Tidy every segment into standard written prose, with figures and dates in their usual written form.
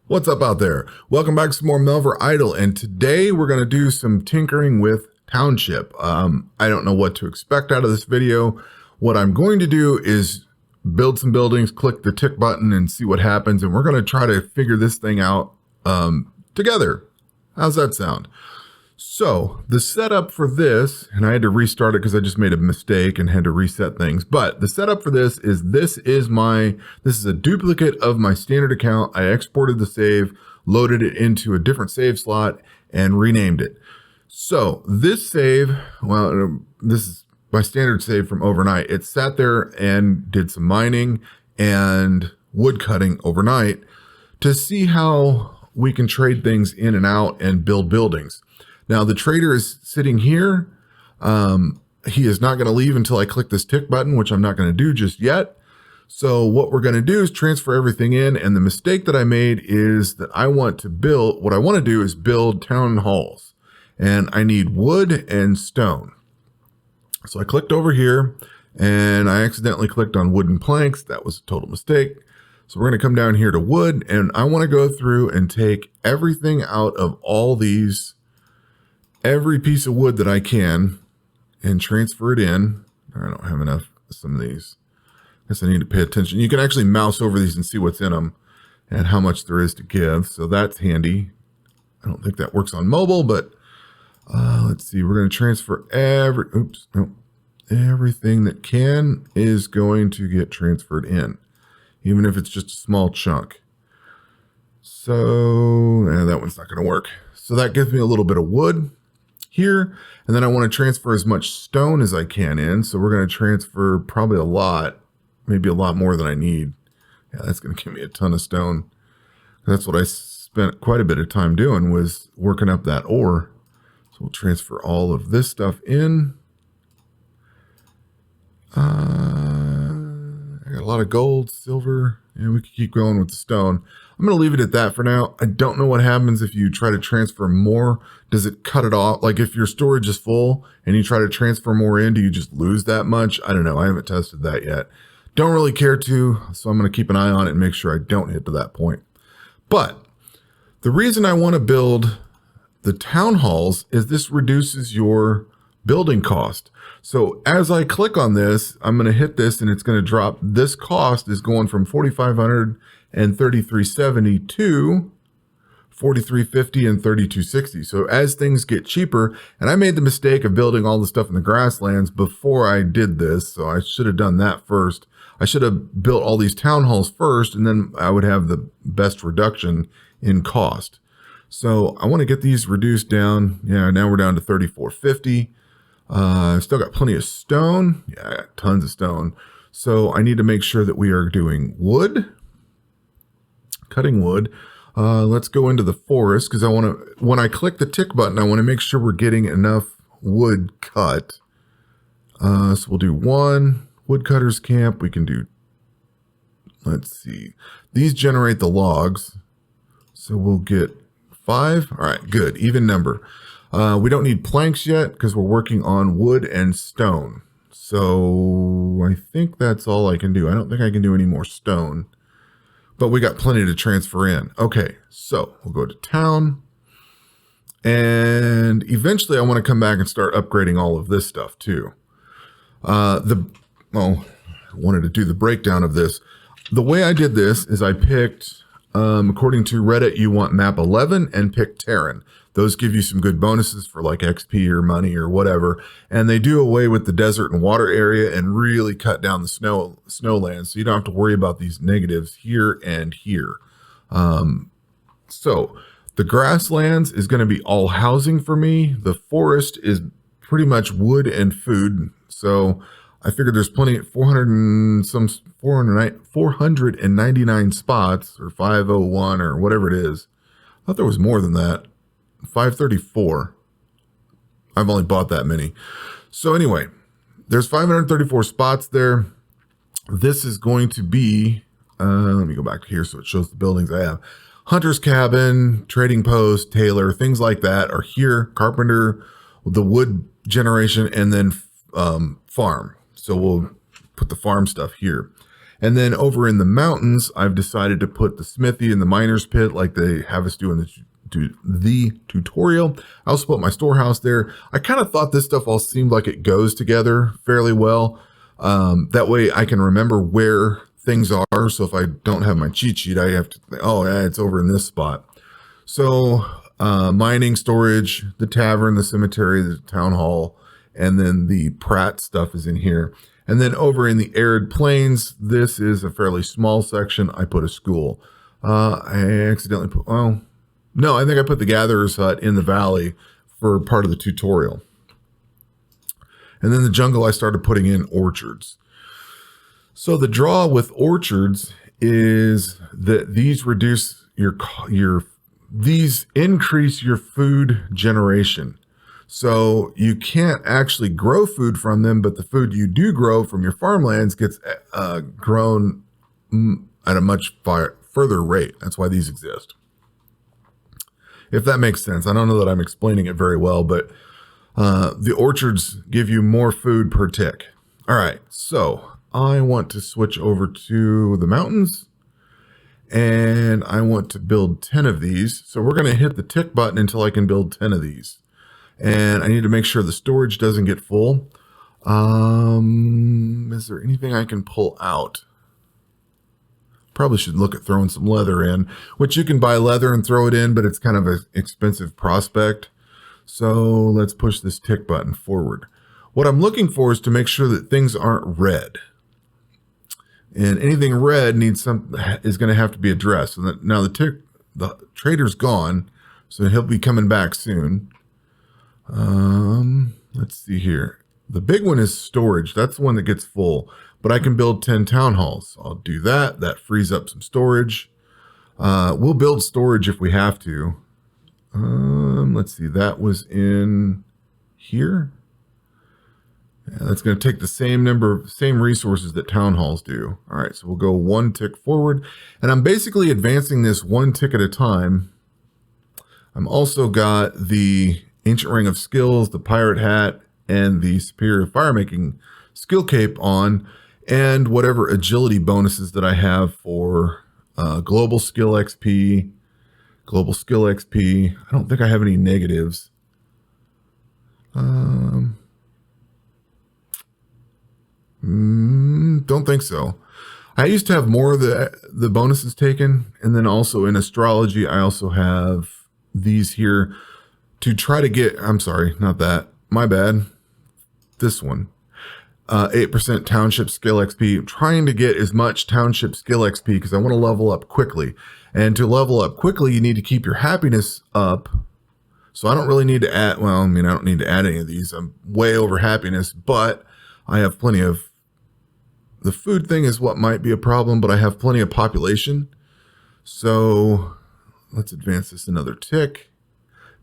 What's up out there? Welcome back to some more Melvor Idle, and today we're going to do some tinkering with Township. I don't know what to expect out of this video. What I'm going to do is build some buildings, click the tick button, and see what happens, and we're going to try to figure this thing out together. How's that sound? So the setup for this, and I had to restart it because I just made a mistake and had to reset things. But the setup for this is this is a duplicate of my standard account. I exported the save, loaded it into a different save slot, and renamed it. So this save, well, this is my standard save from overnight. It sat there and did some mining and wood cutting overnight to see how we can trade things in and out and build buildings. Now the trader is sitting here. He is not going to leave until I click this tick button, which I'm not going to do just yet. So what we're going to do is transfer everything in. And the mistake that I made is that what I want to do is build town halls, and I need wood and stone. So I clicked over here and I accidentally clicked on wooden planks. That was a total mistake. So we're going to come down here to wood, and I want to go through and take everything out of all these, every piece of wood that I can, and transfer it in. I don't have enough of some of these. I guess I need to pay attention. You can actually mouse over these and see what's in them and how much there is to give. So that's handy. I don't think that works on mobile, but let's see. We're going to transfer everything that can is going to get transferred in, even if it's just a small chunk. So that one's not going to work. So that gives me a little bit of wood here, and then I want to transfer as much stone as I can in. So we're going to transfer probably a lot, maybe a lot more than I need. Yeah, that's going to give me a ton of stone. That's what I spent quite a bit of time doing, was working up that ore. So we'll transfer all of this stuff in. I got a lot of gold, silver, and we can keep going with the stone. I'm going to leave it at that for now. I don't know what happens if you try to transfer more. Does it cut it off? Like if your storage is full and you try to transfer more in, do you just lose that much? I don't know. I haven't tested that yet. Don't really care to, so I'm going to keep an eye on it and make sure I don't hit to that point. But the reason I want to build the town halls is this reduces your building cost. So as I click on this, I'm going to hit this and it's going to drop. This cost is going from $4,500 and $3,370 to $4,350 and $3,260. So as things get cheaper, and I made the mistake of building all the stuff in the grasslands before I did this, so I should have done that first. I should have built all these town halls first, and then I would have the best reduction in cost. So I want to get these reduced down. Yeah, now we're down to $3,450. I've still got plenty of stone. Yeah, I got tons of stone. So I need to make sure that we are doing wood, cutting wood. Let's go into the forest, because when I click the tick button, I want to make sure we're getting enough wood cut. So we'll do one woodcutter's camp. We can do, let's see, these generate the logs. So we'll get 5. All right, good, even number. We don't need planks yet because we're working on wood and stone. So I think that's all I can do. I don't think I can do any more stone, but we got plenty to transfer in. Okay, so we'll go to town, and eventually I want to come back and start upgrading all of this stuff too. I wanted to do the breakdown of this. The way I did this is I picked, according to Reddit, you want map 11 and pick Terran. Those give you some good bonuses for like XP or money or whatever. And they do away with the desert and water area and really cut down the snowlands. So you don't have to worry about these negatives here and here. So the grasslands is going to be all housing for me. The forest is pretty much wood and food. So I figured there's plenty, 499 spots, or 501 or whatever it is. I thought there was more than that. 534. I've only bought that many. So anyway, there's 534 spots there. This is going to be, let me go back here so it shows the buildings I have. Hunter's cabin, trading post, tailor, things like that are here. Carpenter, the wood generation, and then farm. So we'll put the farm stuff here. And then over in the mountains, I've decided to put the smithy and the miner's pit like they have us do in the tutorial. I also put my storehouse there. I kind of thought this stuff all seemed like it goes together fairly well. That way I can remember where things are. So if I don't have my cheat sheet, I have to think, oh yeah, it's over in this spot. So mining, storage, the tavern, the cemetery, the town hall, and then the Pratt stuff is in here. And then over in the arid plains, this is a fairly small section. I put a school. I accidentally put, oh, no, I think I put the gatherer's hut in the valley for part of the tutorial. And then the jungle, I started putting in orchards. So the draw with orchards is that these reduce these increase your food generation. So you can't actually grow food from them, but the food you do grow from your farmlands gets grown at a much further rate. That's why these exist. If that makes sense. I don't know that I'm explaining it very well, but the orchards give you more food per tick. All right, so I want to switch over to the mountains. And I want to build 10 of these. So we're going to hit the tick button until I can build 10 of these. And I need to make sure the storage doesn't get full. Is there anything I can pull out? Probably should look at throwing some leather in, which you can buy leather and throw it in, but it's kind of an expensive prospect. So let's push this tick button forward. What I'm looking for is to make sure that things aren't red. And anything red is going to have to be addressed. And now the trader's gone, so he'll be coming back soon. Let's see here. The big one is storage. That's the one that gets full. But I can build 10 town halls. I'll do that. That frees up some storage. We'll build storage if we have to. Let's see. That was in here. Yeah, that's going to take the same resources that town halls do. All right, so we'll go one tick forward. And I'm basically advancing this one tick at a time. I'm also got the Ancient Ring of Skills, the Pirate Hat, and the Superior Firemaking Skill Cape on, and whatever agility bonuses that I have for Global Skill XP. I don't think I have any negatives. Don't think so. I used to have more of the bonuses taken, and then also in astrology, I also have these here to try to get, I'm sorry, not that, my bad, this one, 8% Township Skill XP. I'm trying to get as much Township Skill XP because I want to level up quickly. And to level up quickly, you need to keep your happiness up. So I don't really need to add, well, I mean, I don't need to add any of these. I'm way over happiness, but I have plenty of, the food thing is what might be a problem, but I have plenty of population. So let's advance this another tick.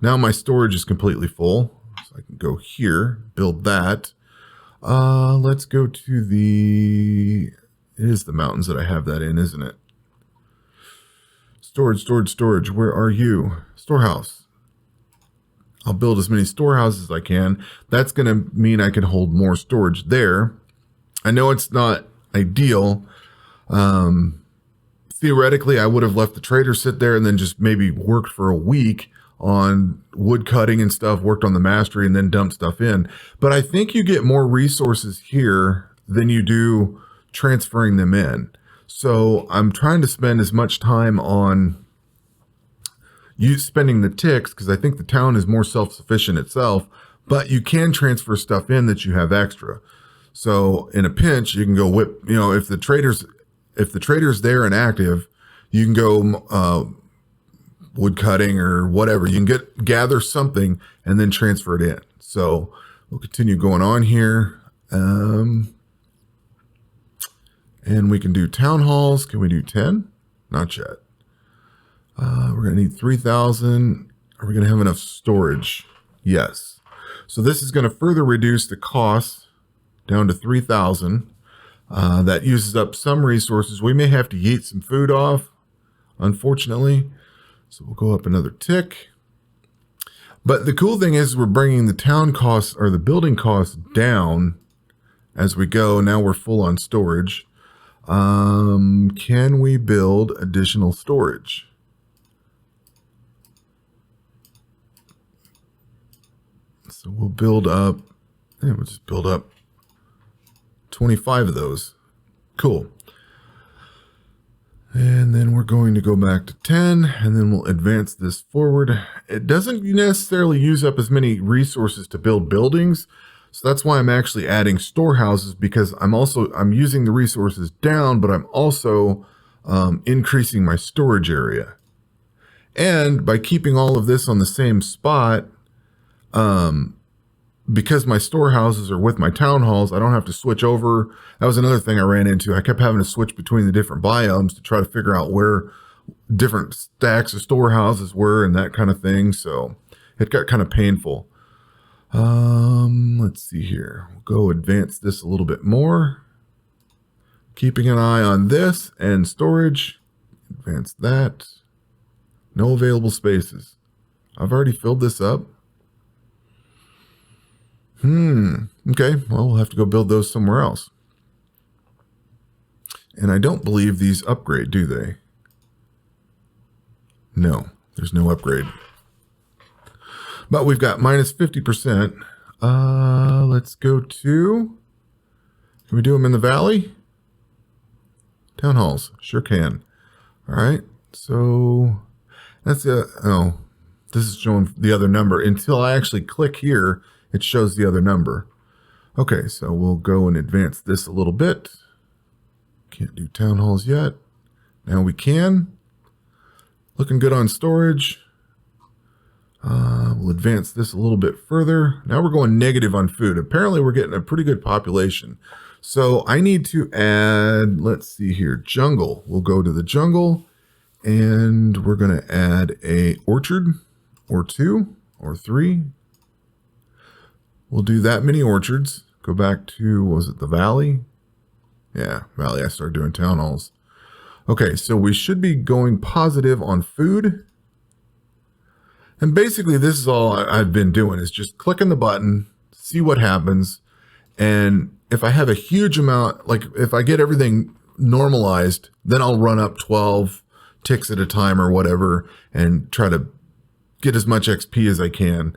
Now my storage is completely full. So I can go here, build that. Let's go to it is the mountains that I have that in, isn't it? Storage. Where are you? Storehouse. I'll build as many storehouses as I can. That's going to mean I can hold more storage there. I know it's not ideal. Theoretically, I would have let the trader sit there and then just maybe worked for a week on wood cutting and stuff, worked on the mastery, and then dumped stuff in. But I think you get more resources here than you do transferring them in. So I'm trying to spend as much time on you spending the ticks, because I think the town is more self-sufficient itself, but you can transfer stuff in that you have extra. So in a pinch, you can go whip, you know, if the trader's there and active, you can go wood cutting or whatever. You can gather something and then transfer it in. So we'll continue going on here. And we can do town halls. Can we do 10? Not yet. We're going to need 3,000. Are we going to have enough storage? Yes. So this is going to further reduce the cost down to 3,000. That uses up some resources. We may have to yeet some food off, unfortunately. So we'll go up another tick. But the cool thing is we're bringing the town costs or the building costs down as we go. Now we're full on storage. Can we build additional storage? So we'll build up, we'll just build up 25 of those. Cool. And then we're going to go back to 10, and then we'll advance this forward. It doesn't necessarily use up as many resources to build buildings. So that's why I'm actually adding storehouses, because I'm using the resources down, but I'm also increasing my storage area. And by keeping all of this on the same spot, because my storehouses are with my town halls, I don't have to switch over. That was another thing I ran into. I kept having to switch between the different biomes to try to figure out where different stacks of storehouses were and that kind of thing. So it got kind of painful. Let's see here. We'll go advance this a little bit more. Keeping an eye on this and storage. Advance that. No available spaces. I've already filled this up. Okay, well, we'll have to go build those somewhere else. And I don't believe these upgrade, do they? No, there's no upgrade. But we've got minus 50%. Let's go to... Can we do them in the valley? Town halls, sure can. All right, so that's oh, this is showing the other number. Until I actually click here, it shows the other number. Okay, so we'll go and advance this a little bit. Can't do town halls yet. Now we can. Looking good on storage. We'll advance this a little bit further. Now we're going negative on food. Apparently we're getting a pretty good population. So I need to add, let's see here, jungle. We'll go to the jungle and we're going to add a orchard or 2 or 3. We'll do that many orchards. Go back to, was it the valley? Yeah, valley. I started doing town halls. Okay, so we should be going positive on food. And basically this is all I've been doing, is just clicking the button, see what happens. And if I have a huge amount, like if I get everything normalized, then I'll run up 12 ticks at a time or whatever and try to get as much XP as I can.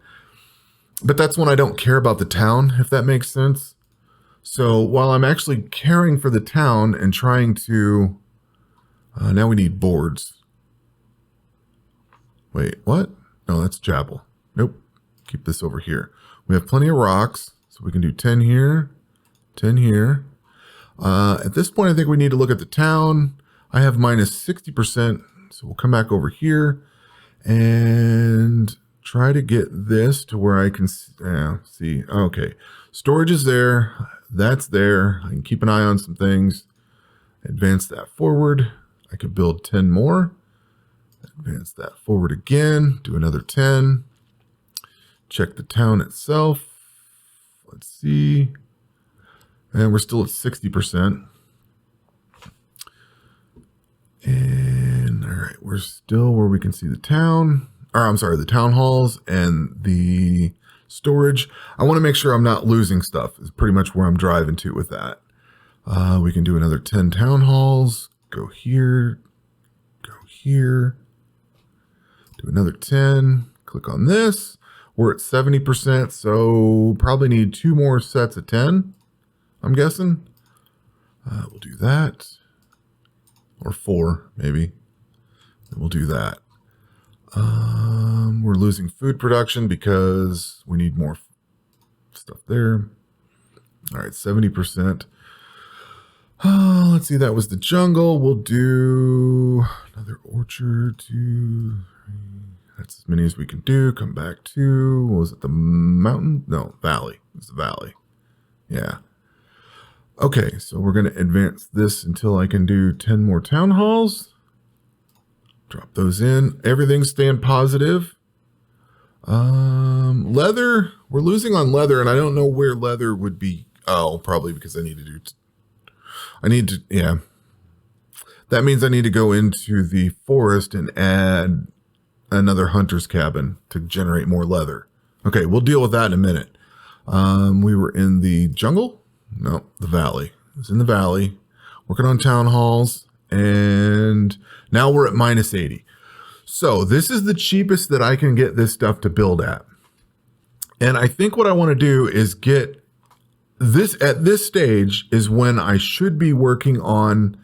But that's when I don't care about the town, if that makes sense. So while I'm actually caring for the town and trying to... now we need boards. Wait, what? No, that's chapel. Nope. Keep this over here. We have plenty of rocks, so we can do 10 here, 10 here. At this point, I think we need to look at the town. I have minus 60%, so we'll come back over here and try to get this to where I can see. Okay, storage is there. That's there. I can keep an eye on some things. Advance that forward. I could build 10 more. Advance that forward again. Do another 10. Check the town itself. Let's see. And we're still at 60%. And all right, we're still where we can see the town. Or I'm sorry, the town halls and the storage. I want to make sure I'm not losing stuff is pretty much where I'm driving to with that. We can do another 10 town halls. Go here. Go here. Do another 10. Click on this. We're at 70%, so probably need 2 more sets of 10, I'm guessing. We'll do that. Or 4, maybe. And we'll do that. We're losing food production because we need more stuff there. All right, 70%. Let's see, that was the jungle. We'll do another orchard, 2, 3. That's as many as we can do. Come back to, what was it, the mountain? No, valley. It's the valley. Yeah. Okay, so we're going to advance this until I can do 10 more town halls. Drop those in. Everything's staying positive. Leather. We're losing on leather, and I don't know where leather would be. Oh, probably because I need to do... yeah. That means I need to go into the forest and add another hunter's cabin to generate more leather. Okay, we'll deal with that in a minute. We were in the jungle? No, the valley. It was in the valley. working on town halls, and now we're at minus 80. So this is the cheapest that I can get this stuff to build at. And I think what I want to do is get this at this stage is when I should be working on,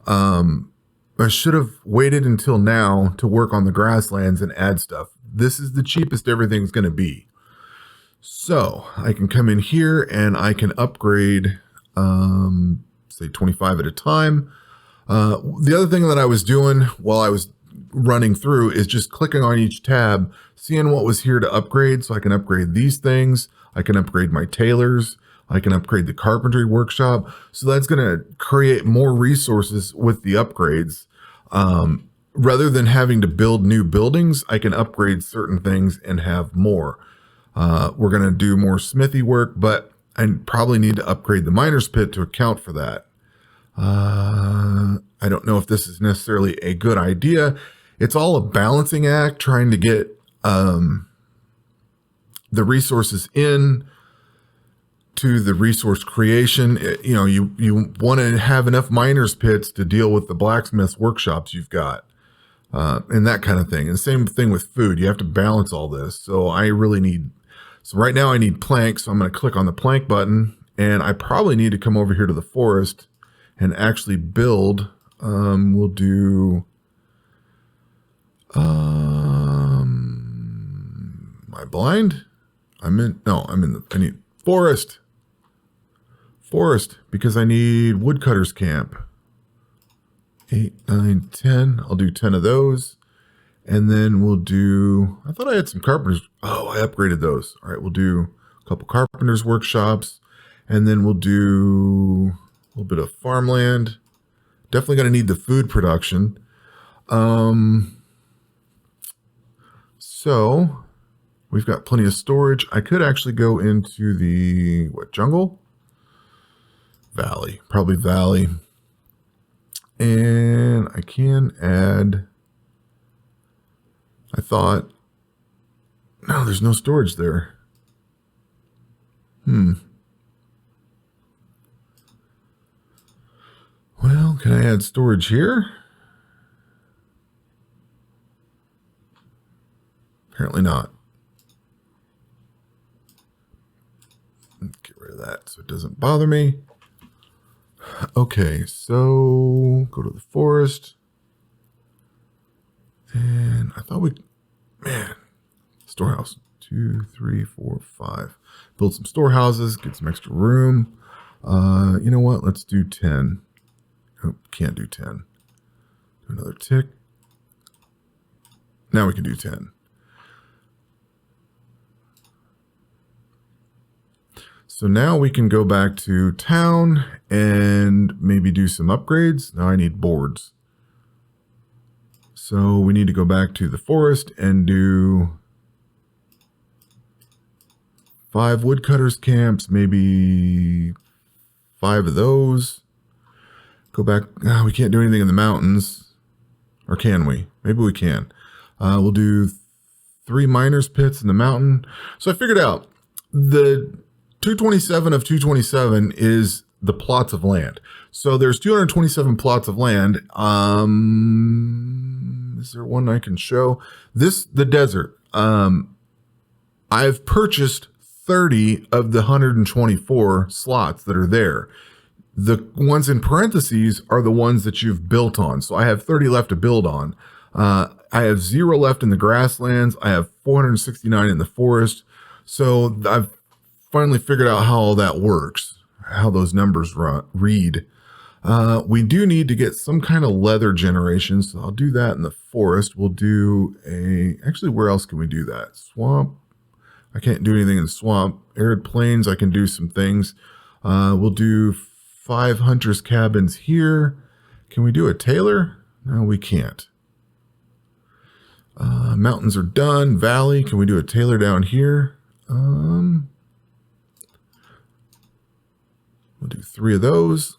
I should have waited until now to work on the grasslands and add stuff. This is the cheapest everything's going to be. So I can come in here and I can upgrade, say 25 at a time. The other thing that I was doing while I was running through is just clicking on each tab, seeing what was here to upgrade. So I can upgrade these things. I can upgrade my tailors. I can upgrade the carpentry workshop. So that's going to create more resources with the upgrades. Rather than having to build new buildings, I can upgrade certain things and have more. We're going to do more smithy work, but I probably need to upgrade the miner's pit to account for that. I don't know if this is necessarily a good idea. It's all a balancing act, trying to get the resources in to the resource creation. You want to have enough miners pits to deal with the blacksmith's workshops you've got, and that kind of thing. And same thing with food. You have to balance all this. So right now I need planks. So I'm going to click on the plank button, and I probably need to come over here to the forest and actually build. We'll do, am I blind? I need forest, because I need woodcutters camp. 8, 9, 10. I'll do 10 of those. And then we'll do, I thought I had some carpenters. Oh, I upgraded those. All right, we'll do a couple carpenters workshops, and then we'll do a little bit of farmland. Definitely going to need the food production. So we've got plenty of storage. I could actually go into the, jungle? Valley, probably valley. And I can add, I thought, no, there's no storage there. Well, can I add storage here? Apparently not. Get rid of that so it doesn't bother me. Okay, so go to the forest. And I thought storehouse. 2, 3, 4, 5. Build some storehouses, get some extra room. You know what? Let's do 10. Oh, can't do 10. Do another tick. Now we can do 10. So now we can go back to town and maybe do some upgrades. Now I need boards. So we need to go back to the forest and do 5 woodcutters camps, maybe 5 of those. Go back. We can't do anything in the mountains. Or can we? Maybe we can. We'll do 3 miners pits in the mountain. So I figured out the 227 of 227 is the plots of land. So there's 227 plots of land. Is there one I can show? The desert. I've purchased 30 of the 124 slots that are there. The ones in parentheses are the ones that you've built on. So I have 30 left to build on. I have 0 left in the grasslands. I have 469 in the forest. So I've finally figured out how all that works, how those numbers read. We do need to get some kind of leather generation. So I'll do that in the forest. We'll do actually, where else can we do that? Swamp. I can't do anything in the swamp. Arid plains, I can do some things. We'll do 5 hunters cabins here. Can we do a tailor? No, we can't. Mountains are done. Valley, can we do a tailor down here? We'll do 3 of those.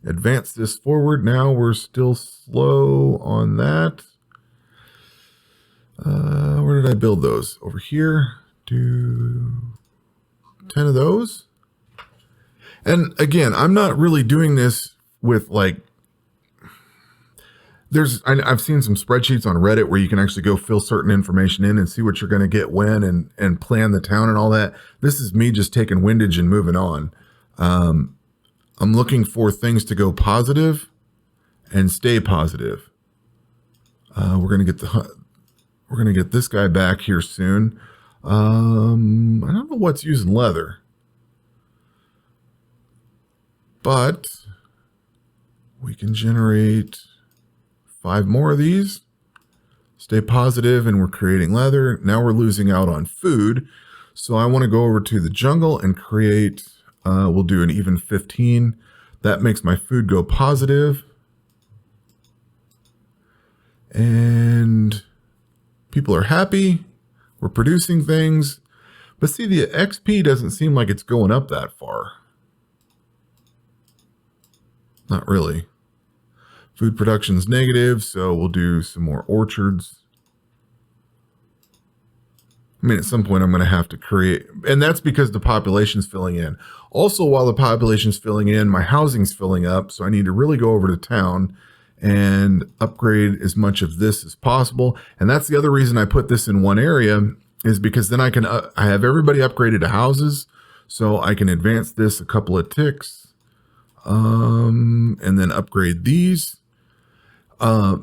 Advance this forward. Now we're still slow on that. Where did I build those? Over here. Do 10 of those. And again, I'm not really doing this with like, I've seen some spreadsheets on Reddit where you can actually go fill certain information in and see what you're going to get when and plan the town and all that. This is me just taking windage and moving on. I'm looking for things to go positive and stay positive. We're going to get this guy back here soon. I don't know what's using leather, but we can generate 5 more of these. Stay positive, and we're creating leather. Now we're losing out on food. So I want to go over to the jungle and create, we'll do an even 15. That makes my food go positive. And people are happy. We're producing things. But see, the XP doesn't seem like it's going up that far. Not really. Food production's negative, so we'll do some more orchards. I mean, at some point I'm going to have to create, and that's because the population's filling in. Also, while the population's filling in, my housing's filling up, so I need to really go over to town and upgrade as much of this as possible. And that's the other reason I put this in one area, is because then I can, I have everybody upgraded to houses, so I can advance this a couple of ticks, and then upgrade these.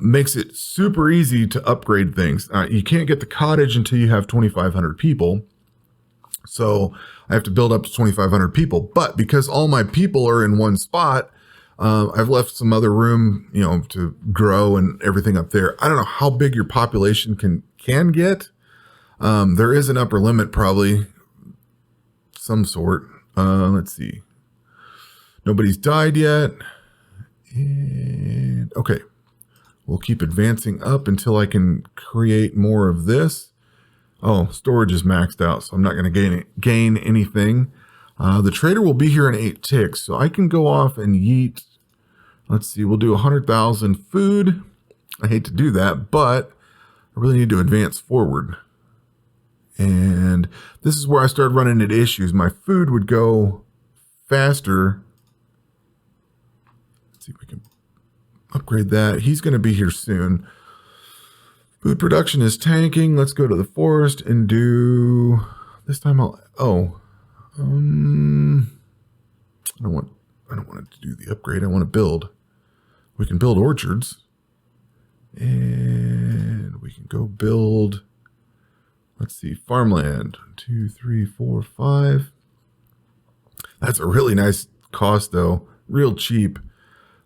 Makes it super easy to upgrade things. You can't get the cottage until you have 2,500 people. So I have to build up to 2,500 people. But because all my people are in one spot, I've left some other room, you know, to grow and everything up there. I don't know how big your population can get. There is an upper limit, probably some sort. Let's see. Nobody's died yet. And okay. We'll keep advancing up until I can create more of this. Oh, storage is maxed out, so I'm not going to gain anything. The trader will be here in 8 ticks, so I can go off and yeet. Let's see, we'll do 100,000 food. I hate to do that, but I really need to advance forward. And this is where I started running into issues. My food would go faster. Let's see if we can upgrade that. He's going to be here soon. Food production is tanking. Let's go to the forest and do this time. I don't want it to do the upgrade. I want to build. We can build orchards, and we can go build. Let's see, farmland. 1, 2, 3, 4, 5. That's a really nice cost, though. Real cheap.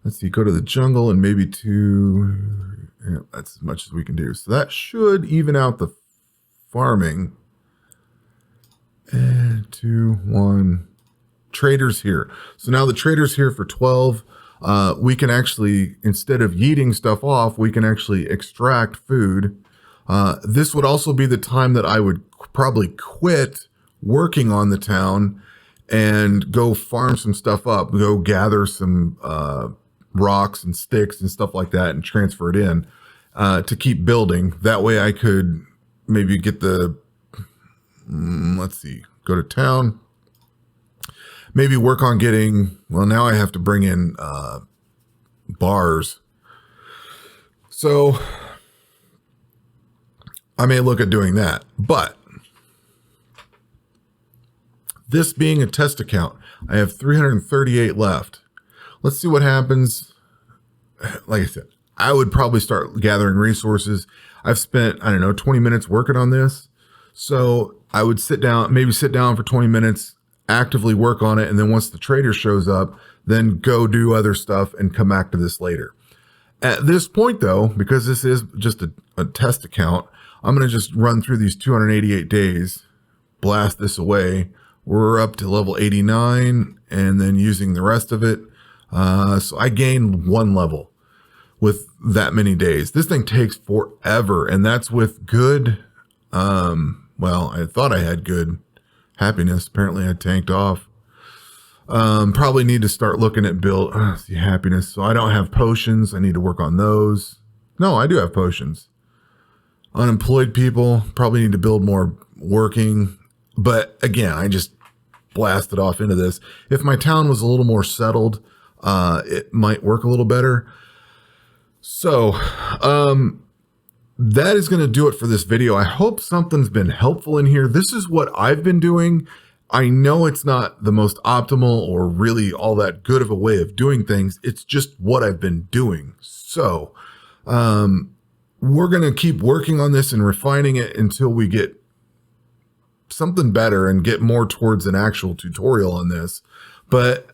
Let's see, go to the jungle and maybe 2, yeah, that's as much as we can do. So that should even out the farming. And 2, 1, traders here. So now the trader's here for 12. We can actually, instead of yeeting stuff off, we can actually extract food. This would also be the time that I would probably quit working on the town and go farm some stuff up, go gather some, rocks and sticks and stuff like that and transfer it in to keep building. That way I could maybe get the, let's see, go to town, maybe work on getting, well, now I have to bring in bars. So I may look at doing that, but this being a test account, I have 338 left. Let's see what happens. Like I said, I would probably start gathering resources. I've spent, I don't know, 20 minutes working on this. So I would maybe sit down for 20 minutes, actively work on it. And then once the trader shows up, then go do other stuff and come back to this later. At this point though, because this is just a test account, I'm going to just run through these 288 days, blast this away. We're up to level 89 and then using the rest of it. So I gained 1 level with that many days. This thing takes forever, and that's with good, well, I thought I had good happiness. Apparently I tanked off. Probably need to start looking at see, happiness. So I don't have potions. I need to work on those. No, I do have potions. Unemployed people, probably need to build more working. But again, blasted off into this. If my town was a little more settled, it might work a little better. So, that is going to do it for this video. I hope something's been helpful in here. This is what I've been doing. I know it's not the most optimal or really all that good of a way of doing things. It's just what I've been doing. So, we're going to keep working on this and refining it until we get something better and get more towards an actual tutorial on this. But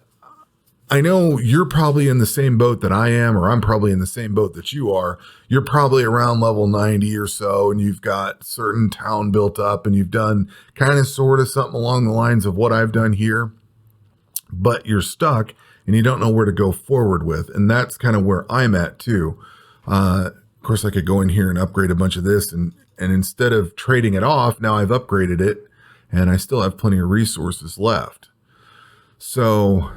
I know you're probably in the same boat that I am, or I'm probably in the same boat that you are. You're probably around level 90 or so, and you've got certain town built up, and you've done kind of sort of something along the lines of what I've done here, but you're stuck and you don't know where to go forward with. And that's kind of where I'm at too. Of course, I could go in here and upgrade a bunch of this, and instead of trading it off, now I've upgraded it and I still have plenty of resources left. So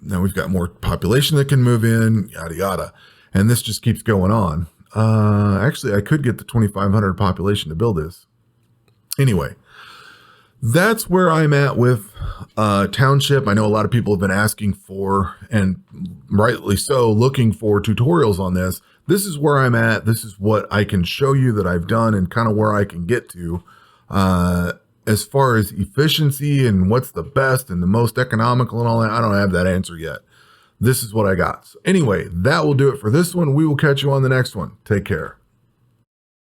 now we've got more population that can move in, yada, yada. And this just keeps going on. Actually, I could get the 2,500 population to build this. Anyway, that's where I'm at with Township. I know a lot of people have been asking for, and rightly so, looking for tutorials on this. This is where I'm at. This is what I can show you that I've done and kind of where I can get to. As far as efficiency and what's the best and the most economical and all that, I don't have that answer yet. This is what I got. So anyway, that will do it for this one. We will catch you on the next one. Take care.